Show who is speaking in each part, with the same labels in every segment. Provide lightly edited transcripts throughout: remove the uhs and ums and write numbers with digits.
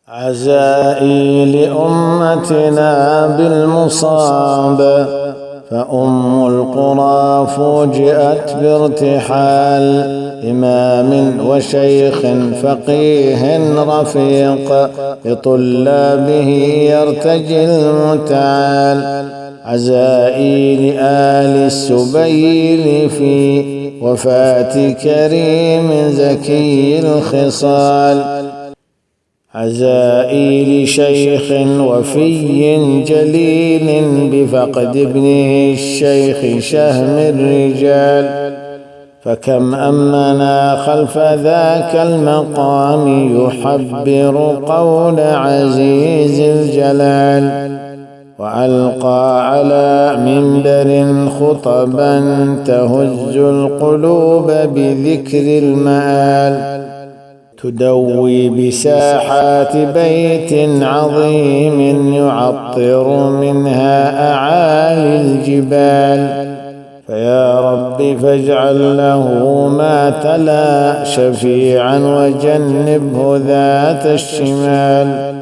Speaker 1: عزائي لأمتنا بالمصاب، فأم القرى فوجئت بارتحال إمام وشيخ فقيه رفيق لطلابه يرتجي المتعال. عزائي لآل السبيل في وفاة كريم زكي الخصال. عزائي لشيخ وفي جليل بفقد ابنه الشيخ شهم الرجال، فكم أمنا خلف ذاك المقام يحبر قول عزيز الجلال. وألقى على منبر خطبا تهز القلوب بذكر المآل، تدوي بساحات بيت عظيم يعطر منها أعالي الجبال. فيا رب فاجعل له ما تلا شفيعا وجنبه ذات الشمال،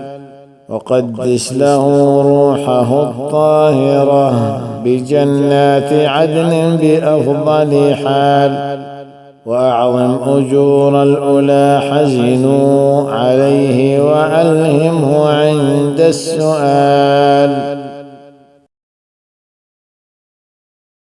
Speaker 1: وقدس له روحه الطاهرة بجنات عدن بأفضل حال. وأعظم أجور الأولى حزنوا عليه وألهمه عند السؤال.